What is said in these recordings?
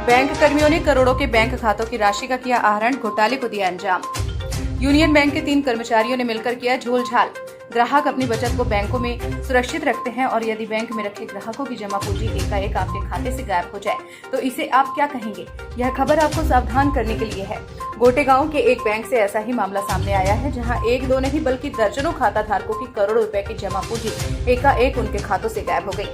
Bank कर्मियों ने करोड़ों के बैंक खातों की राशि का किया आहरण, घोटाले को दिया अंजाम। यूनियन बैंक के 3 कर्मचारियों ने मिलकर किया झोलझाल। ग्राहक अपनी बचत को बैंकों में सुरक्षित रखते हैं और यदि बैंक में रखे ग्राहकों की जमा पूंजी एकाएक आपके खाते से गायब हो जाए तो इसे आप क्या कहेंगे? यह खबर आपको सावधान करने के लिए है। गोटे गांव के एक बैंक से ऐसा ही मामला सामने आया है, जहां एक दो नहीं बल्कि दर्जनों खाता धारकों की करोड़ों रुपए की जमा पूंजी एकाएक उनके खातों से गायब हो गई।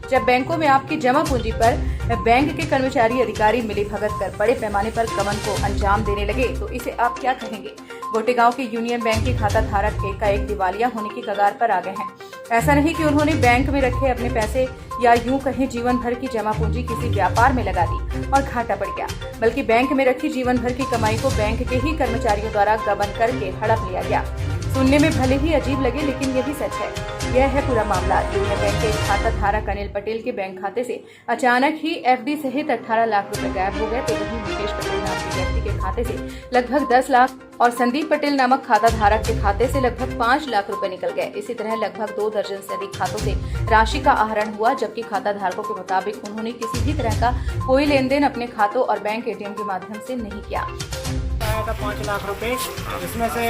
जब बैंकों में आपकी जमा पूंजी पर बैंक के कर्मचारी अधिकारी मिलीभगत कर बड़े पैमाने पर गबन को अंजाम देने लगे तो इसे आप क्या कहेंगे? गोटे गांव के यूनियन बैंक के खाता धारक एकाएक दिवालिया होने की कगार पर आ गए हैं। ऐसा नहीं कि उन्होंने बैंक में रखे अपने पैसे या यूं कहें जीवन भर की जमा पूंजी किसी व्यापार में लगा दी और घाटा पड़ गया, बल्कि बैंक में रखी जीवन भर की कमाई को बैंक के ही कर्मचारियों द्वारा गबन करके हड़प लिया गया। सुनने में भले ही अजीब लगे, लेकिन यही सच है। यह है पूरा मामला। यूनियन बैंक के खाता धारक अनिल पटेल के बैंक खाते से अचानक ही एफडी सहित 18 लाख रुपए गायब हो गए, तो वहीं मुकेश पटेल नाम के व्यक्ति के खाते से लगभग 10 लाख और संदीप पटेल नामक खाता धारक के खाते से लगभग 5 लाख रुपए निकल गए। इसी तरह लगभग 2 दर्जन से अधिक खातों से राशि का आहरण हुआ, जबकि खाता धारकों के मुताबिक उन्होंने किसी भी तरह का कोई लेन देन अपने खातों और बैंक एटीएम के माध्यम से नहीं किया। आया था 5 लाख रुपए, उसमें से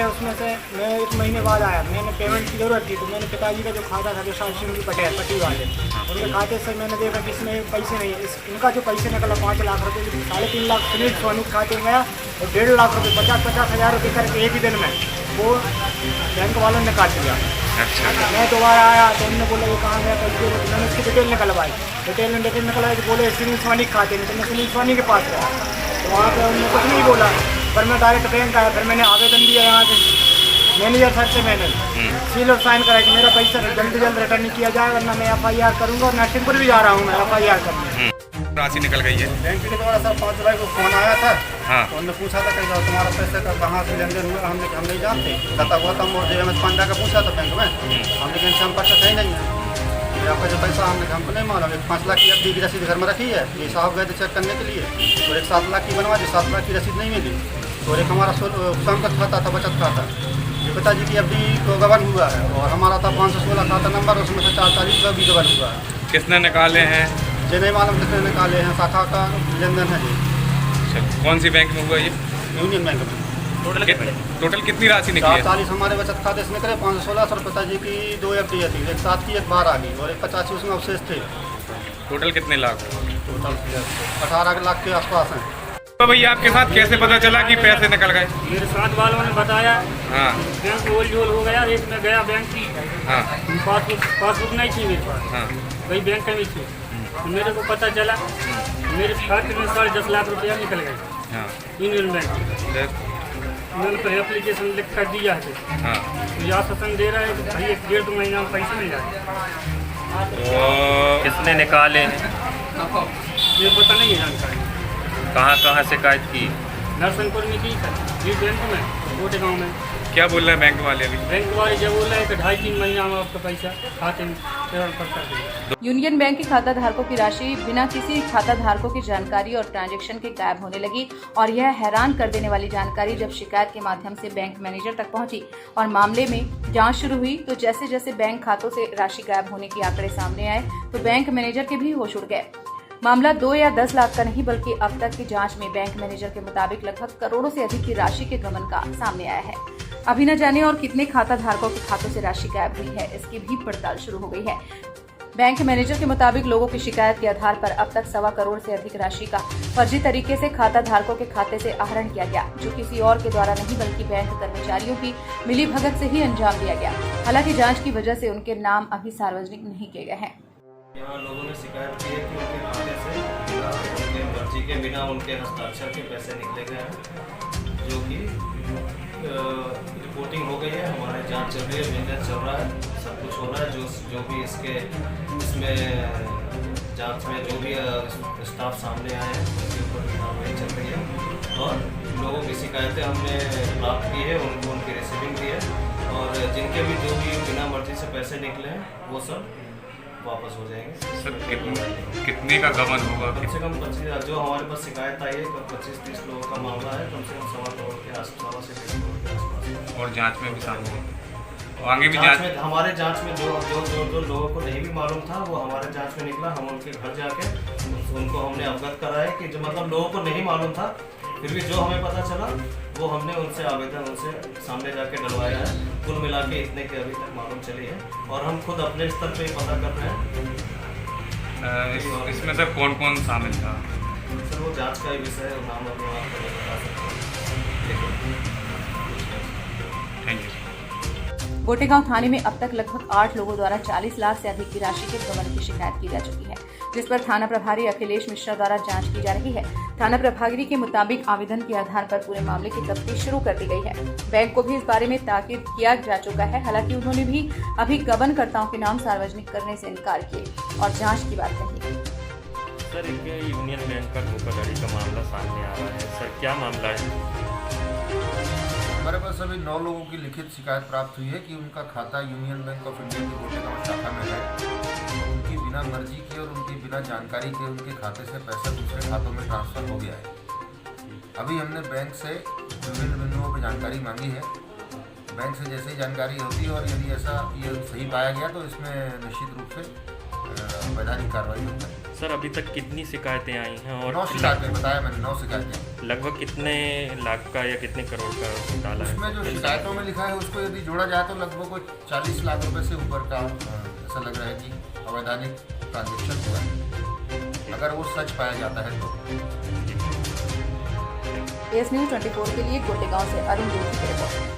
मैं 1 महीने बाद आया। मैंने पेमेंट की जरूरत थी तो मैंने पिताजी का जो खाता था, जो शासन पटेल पट्टी वाले, उनके खाते से मैंने देखा कि इसमें पैसे नहीं है। इनका जो पैसे निकला 5 लाख रुपए, 3.5 लाख सुनील सोनी के खाते में गया और 1.5 लाख रुपए 50-50 हज़ार रुपये करके एक ही दिन में वो बैंक वालों ने काट दिया। मैं दोबारा आया तो उन्होंने बोला ये कहाँ गया पैसे, मैंने उसकी डिटेल निकलवाई। डिटेल निकलवाई तो बोले सुनील सोनी के खाते में, तो मैं सुनील सोनी के पास गया तो वहाँ पर उन्होंने कुछ नहीं बोला। पर मैं डायरेक्ट बैंक आया, फिर मैंने आवेदन दिया यहाँ के मैनेजर सर से। मैंने सील और साइन करा कि मेरा पैसा जल्द से जल्द रिटर्न किया जाए, वरना मैं FIR करूँगा। और नरसिंहपुर भी जा रहा हूँ मैं FIR करने। राशि निकल गई है। बैंक के द्वारा सर 5 जुलाई को फोन आया था। हाँ। तो उन्होंने पूछा था कैसा तुम्हारा पैसे का कहाँ से लेन देन हुआ। हम नहीं जानते। गता गौतम और JMS पांडा का पूछा था बैंक में, हमने कहीं संपर्क सही नहीं है। आपका जो पैसा हमको नहीं मालूम। 5 लाख की FD की रसीद घर में रखी है, ये साहब गए थे चेक करने के लिए, और एक 7 लाख की बनवा दी, 7 लाख की रसीद नहीं मिली। और एक हमारा संकट खाता था, बचत खाता, ये पिताजी की FD को गबन हुआ है। और हमारा था 516 खाता नंबर, उसमें से 4 तारीख का भी गबन हुआ है। किसने निकाले हैं ये नहीं मालूम किसने निकाले हैं। शाखा का लेन देन है जी। अच्छा, कौन सी बैंक में हुआ ये? यूनियन बैंक में। टोटल कितनी राशि निकली है? 40 हमारे बचत खाते से निकले, 516 और पिताजी की 2 FD थी, एक 7 की एक बाहर आ गई और एक 85 उसमें अवशेष थे। टोटल कितने लाख? टोटल 18 लाख के आसपास हैं। तो भैया आपके साथ कैसे पता चला कि पैसे निकल गए? मेरे साथ वालों ने बताया। हाँ। बैंक गोल झोल हो गया। एक में गया बैंक की, हाँ। पासबुक नहीं थी मेरे पास। हाँ। वही बैंक में थी। मेरे को पता चला मेरे खाते में 10.5 लाख रुपया निकल गए। हाँ। यूनियन बैंक मैंने तो एप्लीकेशन लिख कर दिया है। हाँ। तो यहाँ शासन दे रहा है कि भाई 1-1.5 महीना में पैसे मिल जाए। तो किसने निकाले हैं? ये पता नहीं है जानकारी। कहाँ शिकायत की? नरसिंहपुर में की सर, ये बैंक में, गोटे गाँव में। क्या बोल रहे हैं बैंक वाले अभी? बैंक वाले जब बोल रहे हैं कि 2.5-3 महीना में आपका पैसा खाते में ट्रांसफर कर देंगे। यूनियन बैंक के खाता धारकों की राशि बिना किसी खाता धारकों की जानकारी और ट्रांजैक्शन के गायब होने लगी। और यह हैरान कर देने वाली जानकारी जब शिकायत के माध्यम से बैंक मैनेजर तक पहुंची और मामले में जांच शुरू हुई, तो जैसे जैसे बैंक खातों से राशि गायब होने के आंकड़े सामने आए तो बैंक मैनेजर के भी होश उड़ गए। मामला 2 या 10 लाख का नहीं, बल्कि अब तक की जांच में बैंक मैनेजर के मुताबिक लगभग करोड़ों से अधिक की राशि के गबन का सामने आया है। अभी न जाने और कितने खाता धारकों के खातों से राशि गायब हुई है, इसकी भी पड़ताल शुरू हो गई है। बैंक मैनेजर के मुताबिक लोगों की शिकायत के आधार पर अब तक 1.25 करोड़ से अधिक राशि का फर्जी तरीके से खाता धारकों के खाते से आहरण किया गया, जो किसी और के द्वारा नहीं बल्कि बैंक कर्मचारियों की मिलीभगत से ही अंजाम दिया गया। हालांकि जांच की वजह से उनके नाम अभी सार्वजनिक नहीं किए गए हैं। यहाँ लोगों ने शिकायत की है कि उनके खाते से बिना उनके मर्जी के, बिना उनके हस्ताक्षर के पैसे निकले गए हैं, जो कि रिपोर्टिंग हो गई है। हमारे जांच चल रही है, विजिलेंस चल रहा है, सब कुछ हो रहा है। जो भी इसमें जांच में जो भी स्टाफ सामने आए हैं उनके ऊपर कार्रवाई चल रही है। और लोगों की शिकायतें हमने प्राप्त की है, उनको उनकी रिसीविंग दी है। और जिनके भी जो भी बिना मर्जी से पैसे निकले हैं वो सब वापस हो जाएंगे। सर कितने का गबन होगा? कम से कम 25, जो हमारे पास शिकायत आई है 25-30 लोगों का मामला है, कम से कम 1.25 करोड़ के आसपास से 1.5 करोड़ के आसपास। और जांच में भी शामिल है, आगे भी जांच में हमारे जांच में जो लोगों को नहीं भी मालूम था वो हमारे जांच में निकला। हम उनके घर जाके उनको हमने अवगत कराया कि जो मतलब लोगों को नहीं मालूम था, फिर भी जो हमें पता चला वो हमने उनसे आवेदन उनसे सामने जाके डलवाया है। कुल मिला के इतने के अभी तक मालूम चली है और हम खुद अपने स्तर पे पता कर रहे हैं। इसमें सर कौन कौन शामिल था? सर वो जांच का ही विषय है, नाम अपने आप को नहीं बता सकते। Thank you. गोटेगांव थाने में अब तक लगभग 8 लोगों द्वारा 40 लाख से अधिक की राशि के गबन की शिकायत की जा चुकी है, जिस पर थाना प्रभारी अखिलेश मिश्रा द्वारा जांच की जा रही है। थाना प्रभारी के मुताबिक आवेदन के आधार पर पूरे मामले की तफ्तीश शुरू कर दी गई है। बैंक को भी इस बारे में ताकीद किया जा चुका है। हालांकि उन्होंने भी अभी गबनकर्ताओं के नाम सार्वजनिक करने से इनकार किए और जाँच की बात कही। सर एक यूनियन बैंक का धोखाधड़ी का मामला सामने आ रहा है, सर क्या मामला है? हमारे पास अभी 9 लोगों की लिखित शिकायत प्राप्त हुई है कि उनका खाता यूनियन बैंक ऑफ इंडिया की गोटेगांव शाखा में है और उनकी बिना मर्जी के और उनकी बिना जानकारी के उनके खाते से पैसा दूसरे खातों में ट्रांसफ़र हो गया है। अभी हमने बैंक से विभिन्न बिंदुओं पर जानकारी मांगी है। बैंक से जैसे ही जानकारी होती है और यदि ऐसा ये सही पाया गया तो इसमें निश्चित रूप से वैधानिक कार्रवाई होगी। सर अभी तक कितनी शिकायतें आई हैं और 9 शिकायतें बताया मैंने, 9 शिकायतें। लगभग कितने लाख का या कितने करोड़ का डाला है? उसमें जो शिकायतों में लिखा है उसको यदि जोड़ा जाए तो लगभग कोई 40 लाख रुपए से ऊपर का ऐसा लग रहा है कि अवैधानिक ट्रांजेक्शन हुआ है, अगर वो सच पाया जाता है तो। एस न्यूज़ 24 के लिए गोटेगांव से अरुण जोशी की रिपोर्ट।